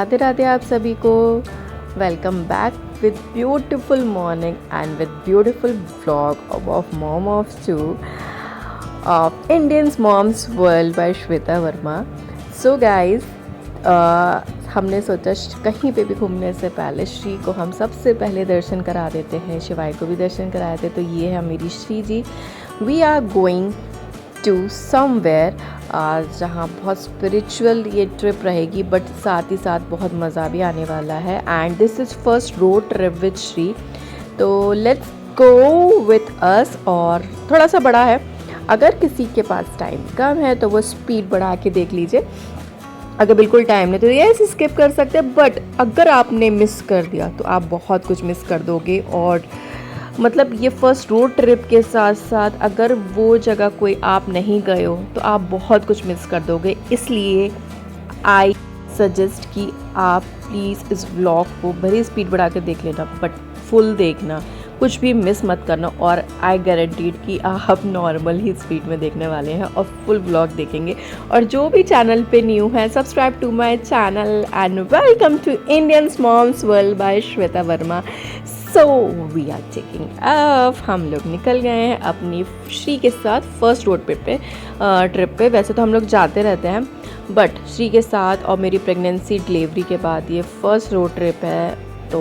राधे राधे आप सभी को। Welcome back with beautiful morning and with beautiful vlog of mom of two of Indians moms world by Shweta Verma. So guys, हमने सोचा कहीं पे भी घूमने से पहले श्री को हम सबसे पहले दर्शन करा देते हैं, शिवाई को भी दर्शन कराए थे। तो ये है मेरी Shri ji. We are going to somewhere जहाँ बहुत स्पिरिचुअल ये ट्रिप रहेगी, बट साथ ही साथ बहुत मज़ा भी आने वाला है। And this is first road trip with Shri, तो लेट्स गो विथ अस। और थोड़ा सा बड़ा है, अगर किसी के पास टाइम कम है तो वो स्पीड बढ़ा के देख लीजिए, अगर बिल्कुल टाइम नहीं तो ये स्किप कर सकते हैं। बट अगर आपने मिस कर दिया तो आप बहुत कुछ मिस कर दोगे। और मतलब ये फर्स्ट रोड ट्रिप के साथ साथ अगर वो जगह कोई आप नहीं गए हो तो आप बहुत कुछ मिस कर दोगे। इसलिए आई सजेस्ट कि आप प्लीज़ इस व्लॉग को भरी स्पीड बढ़ा कर देख लेना, बट फुल देखना, कुछ भी मिस मत करना। और आई गारंटीड कि आप नॉर्मल ही स्पीड में देखने वाले हैं और फुल व्लॉग देखेंगे। और जो भी चैनल पे न्यू है, subscribe to my channel and welcome to Indians moms world by Shweta Verma. So we are taking off. हम लोग निकल गए हैं अपनी श्री के साथ फर्स्ट रोड ट्रिप पे। वैसे तो हम लोग जाते रहते हैं, बट श्री के साथ और मेरी प्रेगनेंसी डिलीवरी के बाद ये फर्स्ट रोड ट्रिप है। तो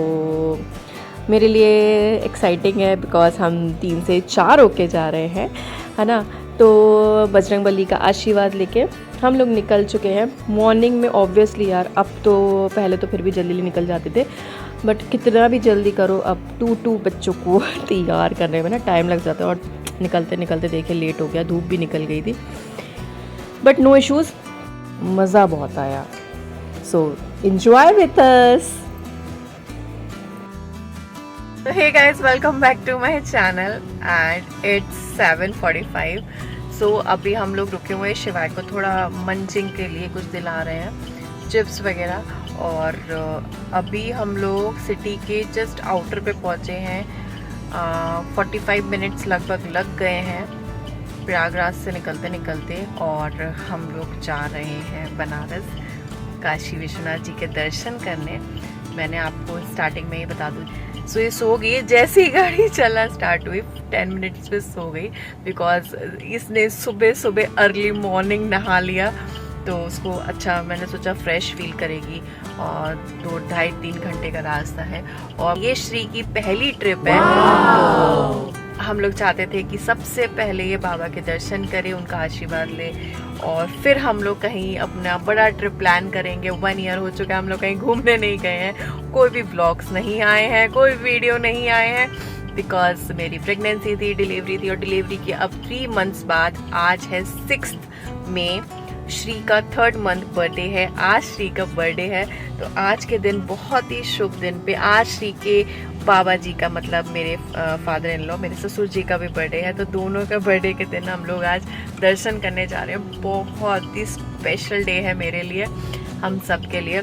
मेरे लिए एक्साइटिंग है, बिकॉज़ हम 3 से 4 होके जा रहे हैं, है ना। तो बजरंगबली का आशीर्वाद लेके हम लोग निकल चुके हैं मॉर्निंग में। ऑब्वियसली यार, अब तो पहले तो फिर भी जल्दी निकल जाते थे, बट कितना भी जल्दी करो, अब 2 बच्चों को तैयार करने में ना टाइम लग जाता है। और निकलते निकलते देखे लेट हो गया, धूप भी निकल गई थी, बट नो इश्यूज़, मज़ा बहुत आया। So enjoy with us. Hey guys, welcome back to my channel and it's 7:45। So अभी हम लोग रुके हुए शिवाय को थोड़ा मंचिंग के लिए कुछ दिला रहे हैं, चिप्स वगैरह। और अभी हम लोग सिटी के जस्ट आउटर पे पहुँचे हैं। 45 मिनट्स लगभग लग गए हैं प्रयागराज से निकलते निकलते। और हम लोग जा रहे हैं बनारस काशी विश्वनाथ जी के दर्शन करने। मैंने आपको स्टार्टिंग में ही बता दूँ, सो ये सो गई, जैसे ही गाड़ी चलना स्टार्ट हुई 10 मिनट्स में सो गई, बिकॉज इसने सुबह सुबह अर्ली मॉर्निंग नहा लिया, तो उसको अच्छा, मैंने सोचा फ्रेश फील करेगी। और 2-2.5-3 घंटे का रास्ता है और ये श्री की पहली ट्रिप है। तो हम लोग चाहते थे कि सबसे पहले ये बाबा के दर्शन करें, उनका आशीर्वाद ले, और फिर हम लोग कहीं अपना बड़ा ट्रिप प्लान करेंगे। 1 ईयर हो चुका है हम लोग कहीं घूमने नहीं गए हैं, कोई भी व्लॉग्स नहीं आए हैं, कोई वीडियो नहीं आए हैं, बिकॉज मेरी प्रेगनेंसी थी, डिलीवरी थी। और डिलीवरी के अब 3 मंथ्स बाद आज है 6 मई, श्री का 3rd मंथ बर्थडे है। आज श्री का बर्थडे है, तो आज के दिन, बहुत ही शुभ दिन पे, आज श्री के बाबा जी का, मतलब मेरे फादर इन लॉ, मेरे ससुर जी का भी बर्थडे है। तो दोनों का बर्थडे के दिन हम लोग आज दर्शन करने जा रहे हैं। बहुत ही स्पेशल डे है मेरे लिए, हम सब के लिए।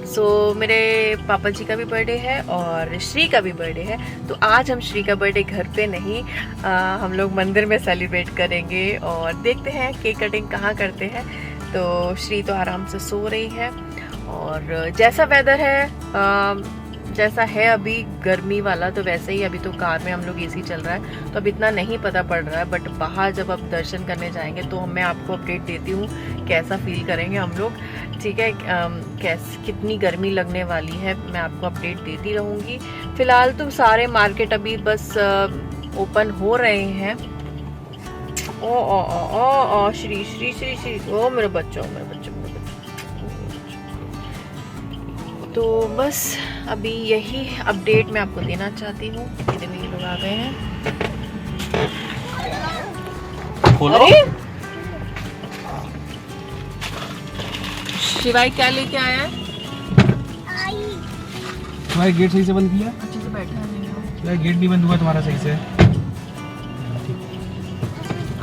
सो मेरे पापा जी का भी बर्थडे है और श्री का भी बर्थडे है। तो आज हम श्री का बर्थडे घर पे नहीं, हम लोग मंदिर में सेलिब्रेट करेंगे। और देखते हैं केक कटिंग कहाँ करते हैं। तो श्री तो आराम से सो रही है, और जैसा वेदर है, जैसा है अभी गर्मी वाला, तो वैसे ही अभी तो कार में हम लोग एसी चल रहा है, तो अब इतना नहीं पता पड़ रहा है। बट बाहर जब आप दर्शन करने जाएंगे तो मैं आपको अपडेट देती हूँ कैसा फील करेंगे हम लोग, ठीक है। कितनी गर्मी लगने वाली है मैं आपको अपडेट देती रहूँगी। फिलहाल तो सारे मार्केट अभी बस ओपन हो रहे हैं। ओ श्री श्री श्री श्री, ओ मेरे बच्चों, मेरे बच्चों। तो बस अभी यही अपडेट मैं आपको देना चाहती हूँ। ये लोग आ गए हैं। अरे शिवाय क्या लेके आया है? तुम्हारा गेट सही से बंद किया? अच्छे से बैठा नहीं हो। तुम्हारा गेट नहीं बंद हुआ तुम्हारा सही से?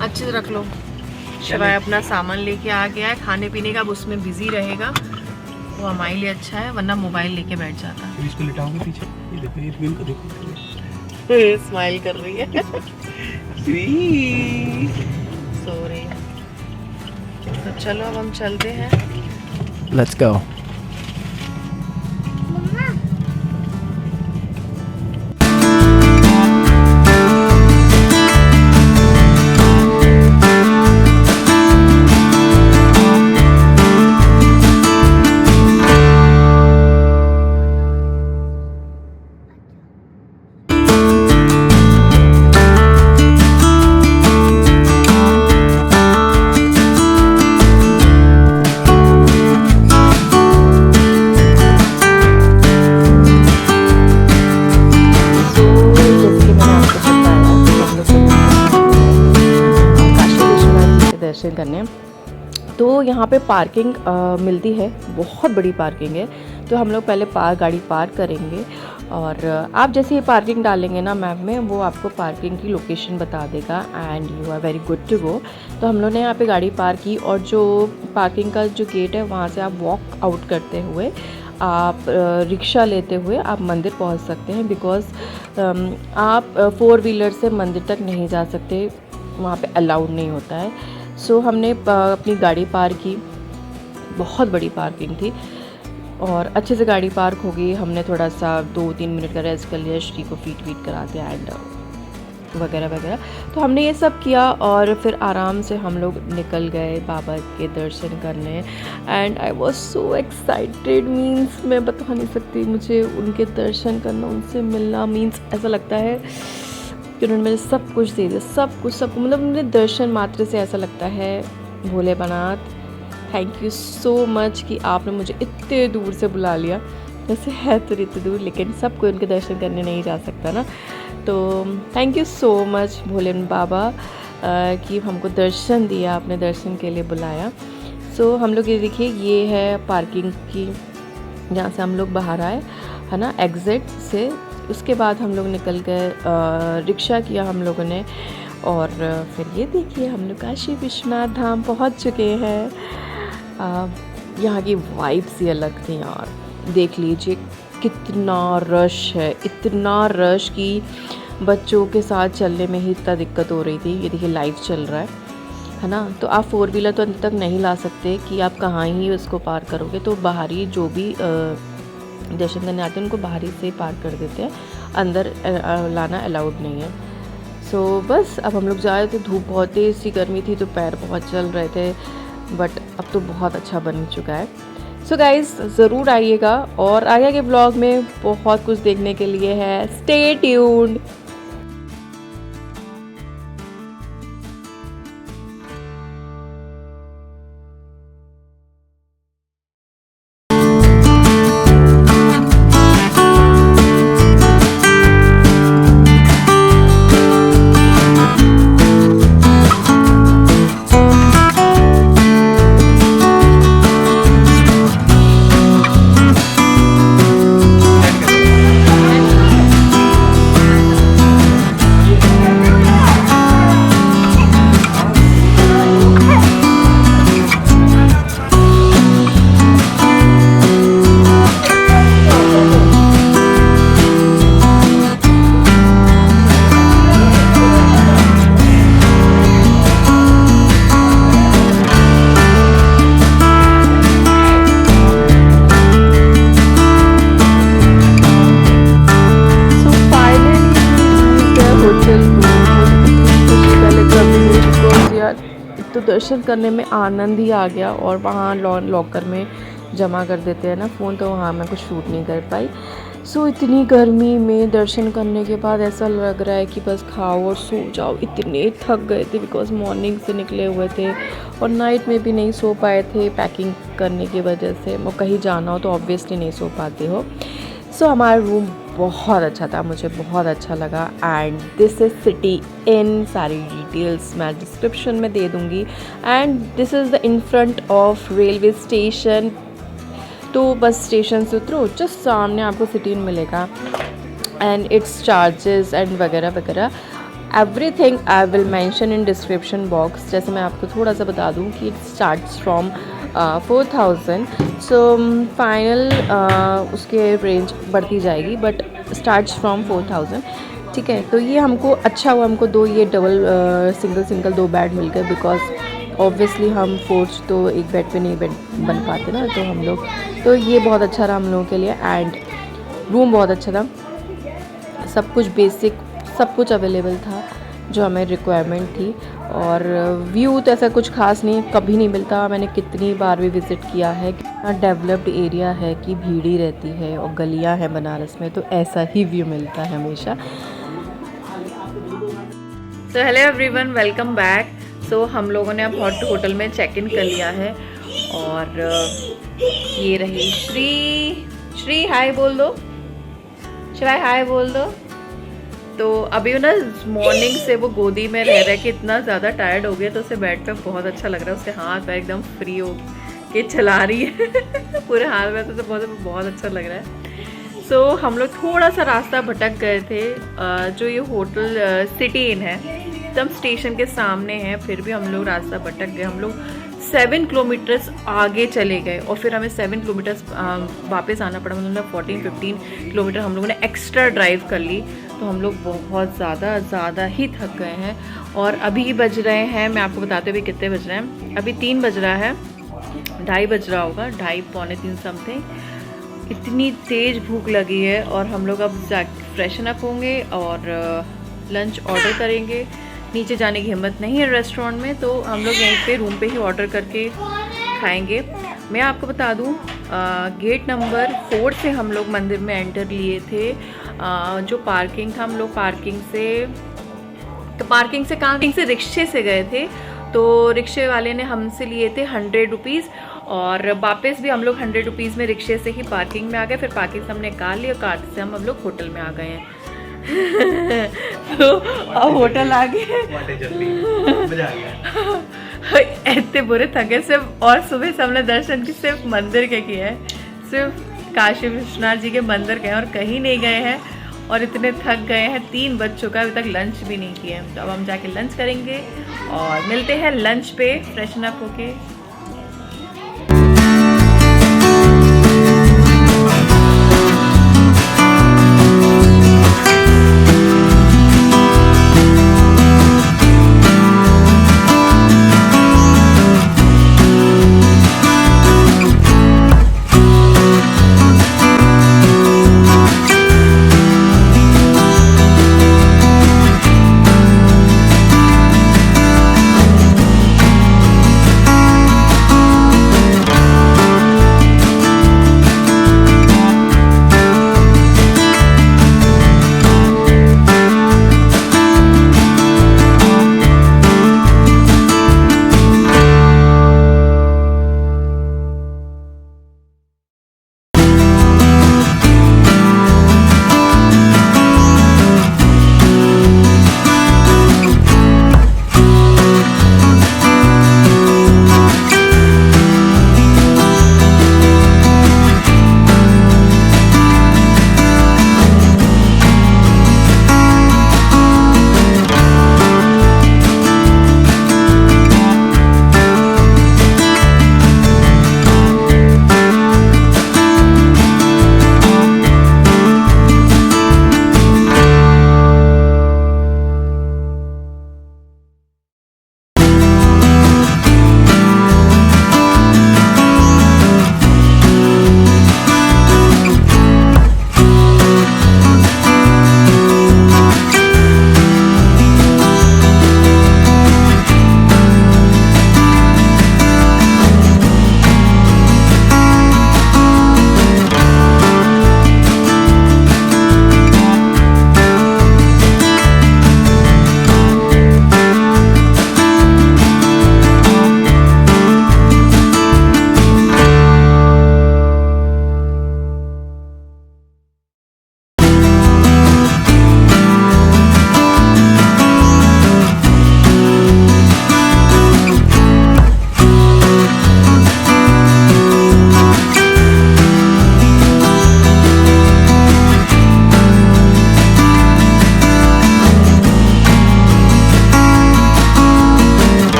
अच्छे से रख लो। शिवाय अपना सामान लेके आ गया है खाने पीने का, अब उसमें बिजी रहेगा, वो हमारे लिए अच्छा है, वरना मोबाइल लेके बैठ जाता है। इसको लिटाओगे पीछे, ये देखो, ये फिल्म को देखो, स्माइल कर रही है। सो रही है। तो चलो अब हम चलते हैं। Let's go. दर्शन करने। तो यहाँ पे पार्किंग मिलती है, बहुत बड़ी पार्किंग है। तो हम लोग पहले गाड़ी पार्क करेंगे और आप जैसे ही पार्किंग डालेंगे ना मैप में, वो आपको पार्किंग की लोकेशन बता देगा and you are very good to go. तो हम लोग ने यहाँ पे गाड़ी पार्क की और जो पार्किंग का जो गेट है वहाँ से आप वॉक आउट करते हुए आप रिक्शा लेते हुए आप मंदिर पहुँच सकते हैं, बिकॉज़ आप 4 व्हीलर से मंदिर तक नहीं जा सकते, वहाँ पे अलाउड नहीं होता है। सो हमने अपनी गाड़ी पार्क की, बहुत बड़ी पार्किंग थी और अच्छे से गाड़ी पार्क हो गई। हमने थोड़ा सा 2-3 मिनट का रेस्ट कर लिया, श्री को फीट करा के एंड वगैरह वगैरह। तो हमने ये सब किया और फिर आराम से हम लोग निकल गए बाबा के दर्शन करने and I was so excited. Means मैं बता नहीं सकती, मुझे उनके दर्शन करना, उनसे मिलना मीन्स ऐसा लगता है कि उन्होंने मुझे सब कुछ दे दिया, सब कुछ मतलब मुझे दर्शन मात्र से ऐसा लगता है भोले बनाथ, थैंक यू सो मच कि आपने मुझे इतने दूर से बुला लिया। वैसे है तो इतनी दूर, लेकिन सब कोई उनके दर्शन करने नहीं जा सकता ना। तो थैंक यू सो मच भोले बाबा कि हमको दर्शन दिया, आपने दर्शन के लिए बुलाया। सो हम लोग ये देखिए, ये है पार्किंग की, जहाँ से हम लोग बाहर आए है ना, एग्ज़िट से। उसके बाद हम लोग निकल गए, रिक्शा किया हम लोगों ने और फिर ये देखिए हम लोग काशी विश्वनाथ धाम पहुँच चुके हैं। यहाँ की वाइब्स ही अलग थी यार, देख लीजिए कितना रश है, इतना रश कि बच्चों के साथ चलने में ही इतना दिक्कत हो रही थी। ये देखिए लाइव चल रहा है ना। तो आप 4 व्हीलर तो अंत तक नहीं ला सकते कि आप कहाँ ही उसको पार करोगे, तो बाहरी जो भी दर्शन करने आते हैं उनको बाहरी से पार कर देते हैं, अंदर लाना अलाउड नहीं है। सो बस अब हम लोग जाए तो धूप बहुत तेज़ सी, गर्मी थी तो पैर बहुत जल रहे थे, बट अब तो बहुत अच्छा बन चुका है। सो गाइज़ ज़रूर आइएगा और आगे के ब्लॉग में बहुत कुछ देखने के लिए है, स्टे ट्यून्ड। तो दर्शन करने में आनंद ही आ गया और वहाँ लॉकर में जमा कर देते हैं ना फ़ोन, तो वहाँ मैं कुछ शूट नहीं कर पाई। सो इतनी गर्मी में दर्शन करने के बाद ऐसा लग रहा है कि बस खाओ और सो जाओ। इतने थक गए थे बिकॉज़ मॉर्निंग से निकले हुए थे और नाइट में भी नहीं सो पाए थे पैकिंग करने की वजह से। वो कहीं जाना हो तो ऑब्वियसली नहीं सो पाते हो। सो हमारा रूम बहुत अच्छा था, मुझे बहुत अच्छा लगा and this is city in, सारी डिटेल्स मैं डिस्क्रिप्शन में दे दूँगी। And this is the in front of railway station. तो बस स्टेशन से उतरो, जस्ट सामने आपको सिटी इन मिलेगा एंड इट्स चार्जेस एंड वगैरह वगैरह everything I will mention in description box. जैसे मैं आपको थोड़ा सा बता दूँ कि it starts from 4000। So final उसके रेंज बढ़ती जाएगी बट स्टार्ट्स फ्रॉम 4000। ठीक है, तो ये हमको अच्छा हुआ, हमको दो ये डबल सिंगल 2 बेड मिल गए बिकॉज ऑब्वियसली हम 4 तो एक बेड पे नहीं बन पाते ना, तो हम लोग, तो ये बहुत अच्छा रहा हम लोगों के लिए। एंड रूम बहुत अच्छा था, सब कुछ बेसिक, सब कुछ अवेलेबल था जो हमें रिक्वायरमेंट थी। और व्यू तो ऐसा कुछ खास नहीं, कभी नहीं मिलता। मैंने कितनी बार भी विज़िट किया है, डेवलप्ड एरिया है कि भीड़ ही रहती है और गलियां हैं बनारस में, तो ऐसा ही व्यू मिलता है हमेशा। So hello everyone, welcome back. So हम लोगों ने अब होटल में चेक इन कर लिया है और ये रही श्री हाय बोल दो, शिवाय हाय बोल दो। तो अभी ना मॉर्निंग से वो गोदी में रह रहे कि इतना ज़्यादा टायर्ड हो गया, तो उसे बेड पे बहुत अच्छा लग रहा है। उसके हाथ पैर एकदम फ्री हो के चला रही है पूरे हाथ में, तो उसे बहुत बहुत अच्छा लग रहा है। सो हम लोग थोड़ा सा रास्ता भटक गए थे। जो ये होटल सिटी इन है एकदम स्टेशन के सामने है, फिर भी हम लोग रास्ता भटक गए। हम लोग 7 किलोमीटर्स आगे चले गए और फिर हमें 7 किलोमीटर्स वापस आना पड़ा। मतलब 14-15 किलोमीटर हम लोगों ने एक्स्ट्रा ड्राइव कर ली, तो हम लोग बहुत ज़्यादा ही थक गए हैं। और अभी बज रहे हैं, मैं आपको बताते हुए कितने बज रहे हैं। अभी 3 बज रहा है, 2:30 बज रहा होगा, 2:30 पौने 3 समथिंग। इतनी तेज़ भूख लगी है और हम लोग अब फ्रेशन अप होंगे और लंच ऑर्डर करेंगे। नीचे जाने की हिम्मत नहीं है रेस्टोरेंट में, तो हम लोग यहीं पे रूम पे ही ऑर्डर करके खाएंगे। मैं आपको बता दूं, गेट नंबर 4 से हम लोग मंदिर में एंटर लिए थे। जो पार्किंग था, हम लोग पार्किंग से रिक्शे से गए थे। तो रिक्शे वाले ने हमसे लिए थे 100 रुपीज़ और वापस भी हम लोग 100 रुपीज़ में रिक्शे से ही पार्किंग में आ गए। फिर पार्किंग से हमने कार ली और कार से हम लोग होटल में आ गए हैं। तो अब होटल आ गए, इतने बुरे थके सिर्फ। और सुबह से हमने दर्शन की सिर्फ मंदिर के किए हैं, सिर्फ काशी विश्वनाथ जी के मंदिर गए और कहीं नहीं गए हैं। और इतने थक गए हैं, 3 बज चुका है, अभी तक लंच भी नहीं किए हैं। तो अब हम जाके लंच करेंगे और मिलते हैं लंच पे फ्रेशन अप होके।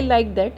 like that.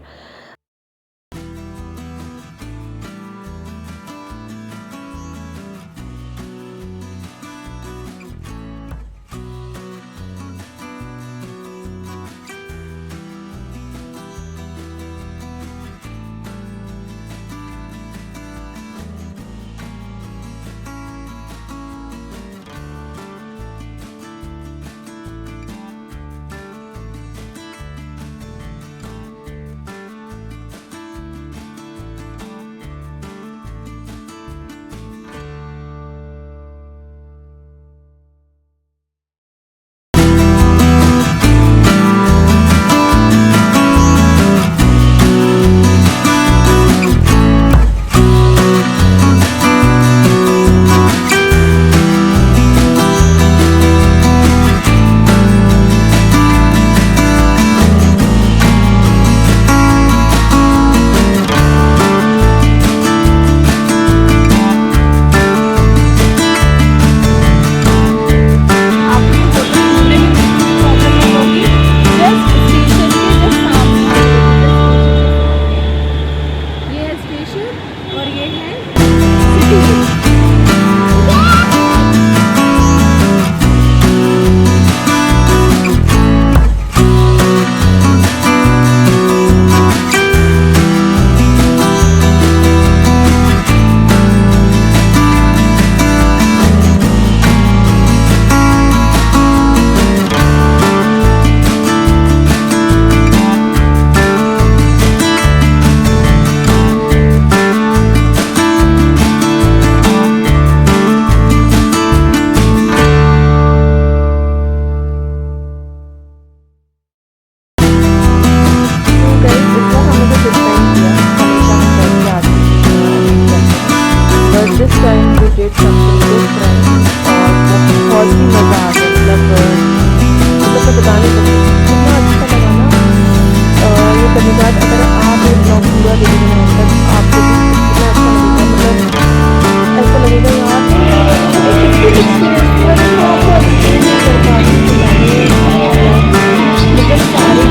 First time we did something different और बहुत ही मज़ा आ गया। मतलब मैं बता नहीं सकती कितना अच्छा लगा ना। ये कभी बात अगर आप एक ब्लॉग पूरा देखेंगे तब आपको भी कितना अच्छा लगेगा। मतलब ऐसा लगेगा यार मतलब सारे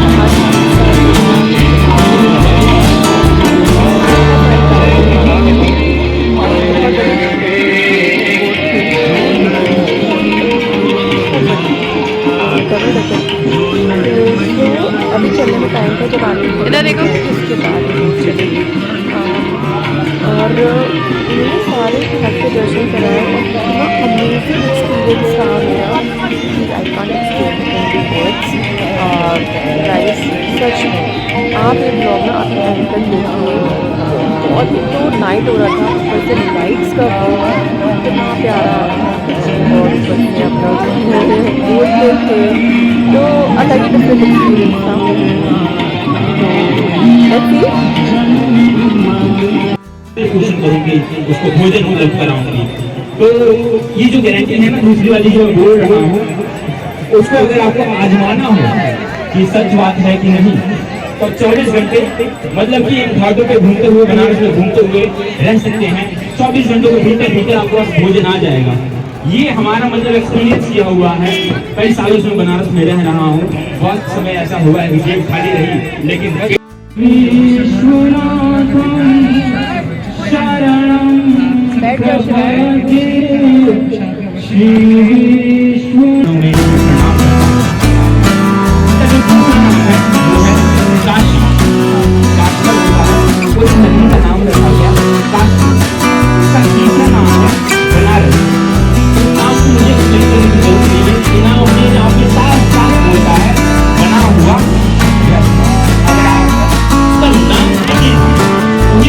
अभी चलने में टाइम था जब आने इधर देखो उसके बाद चलेंगे। और ये सारे घर के दर्शन कराए और कितना अमेजिंग एक्सपीरियंस था मेरा। I can't explain in words. Guys सच में आप ये ब्लॉग ना आप एंड तक देखिए। और एक तो नाइट हो रहा था, ऊपर से लाइट्स का व्यू कितना प्यारा आ रहा था और ऊपर से अपना दोस्त थे तो अलग ही डिफरेंट एक्सपीरियंस था। कोशिश करूंगी उसको भोजन उपलब्ध कराऊंगी। तो ये जो गारंटी है मैं दूसरी वाली जो बोल रहा हूँ उसको अगर आपको आजमाना हो कि सच बात है कि नहीं तो 24 घंटे मतलब कि इन घाटों पे घूमते हुए बनारस में घूमते हुए रह सकते हैं। 24 घंटों के भीतर भीतर आपको भोजन आ जाएगा। ये हमारा मतलब एक्सपीरियंस किया हुआ है। कई सालों से बनारस में रह रहा हूँ, बहुत समय ऐसा हुआ है जेब खाली रही लेकिन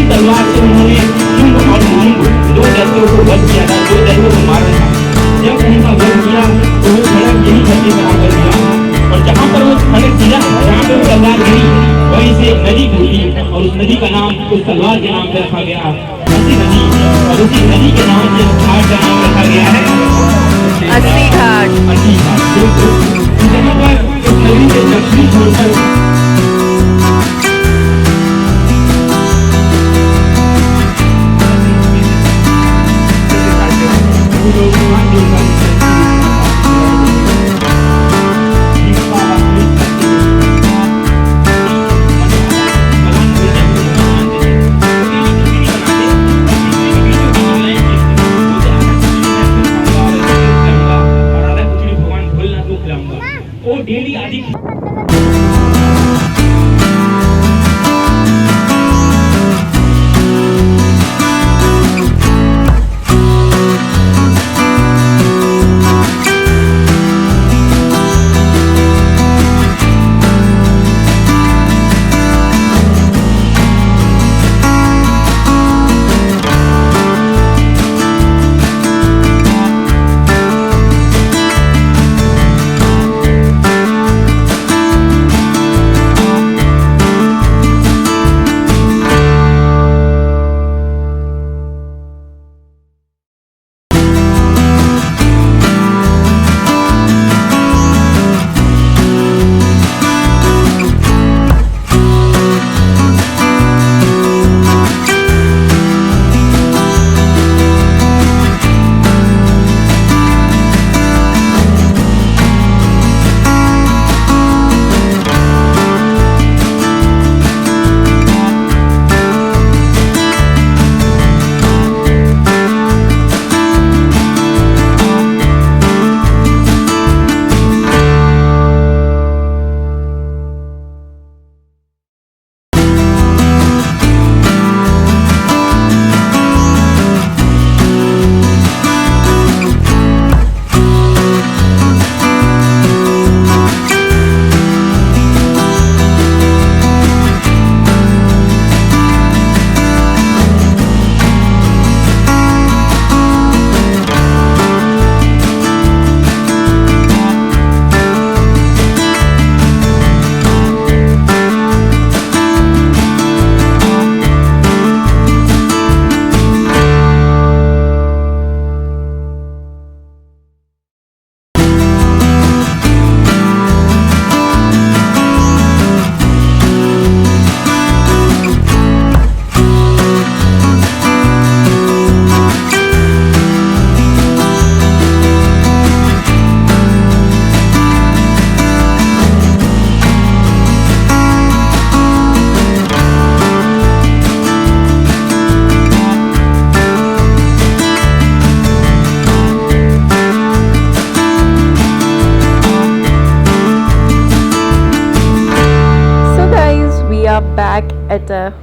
तलवार से उन्होंने शुंभ और निशुंभ दो दैत्यों को वध किया था, दो दैत्यों को मारा था। जब उनका वध किया तो वो खड़क यही धरती पर आकर गिरा और जहाँ पर वो खड़क गिरा जहाँ पे वो तलवार गिरी वहीं से नदी बही और उस नदी का नाम उस तलवार के नाम पे रखा गया अस्सी नदी। और उसी नदी के नाम से घाट का नाम रखा गया है अस्सी घाट। अस्सी घाट जहाँ पर उस नदी से दक्षिण छोड़कर डेली आदि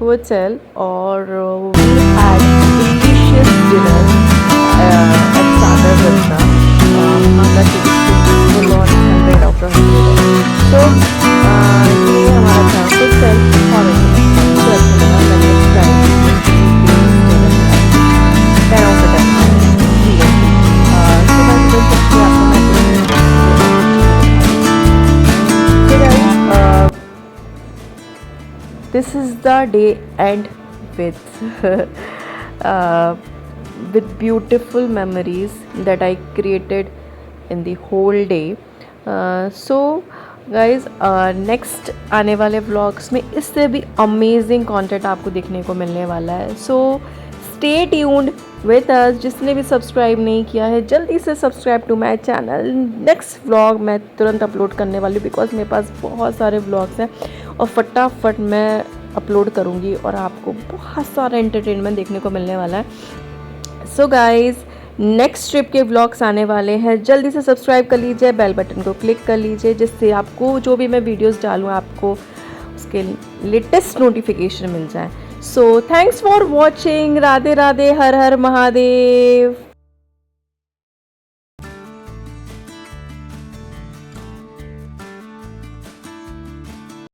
होटल और we had delicious dinner at Sagar Rasta. Manga full on 100 out of 100. So ये हमारा था होटल और तो अच्छा लगा मैंने ट्राई किया 10 out of 10 so मैं तो सबसे आपको मैं this is the day end with beautiful memories that I created in the whole day. So guys, next आने वाले vlogs में इससे भी amazing content आपको देखने को मिलने वाला है. So stay tuned with us. जिसने भी सब्सक्राइब नहीं किया है जल्दी से subscribe to my channel. Next vlog मैं तुरंत अपलोड करने वाली हूँ बिकॉज मेरे पास बहुत सारे व्लॉग्स हैं और फटाफट मैं अपलोड करूँगी और आपको बहुत सारा एंटरटेनमेंट देखने को मिलने वाला है. सो गाइज़, नेक्स्ट ट्रिप के व्लॉग्स आने वाले हैं. जल्दी से सब्सक्राइब कर लीजिए, बेल बटन को क्लिक कर लीजिए जिससे आपको जो भी मैं वीडियोज़ डालूँ आपको उसके लेटेस्ट नोटिफिकेशन मिल जाए. So thanks for watching. Radhe Radhe, her her Mahadev.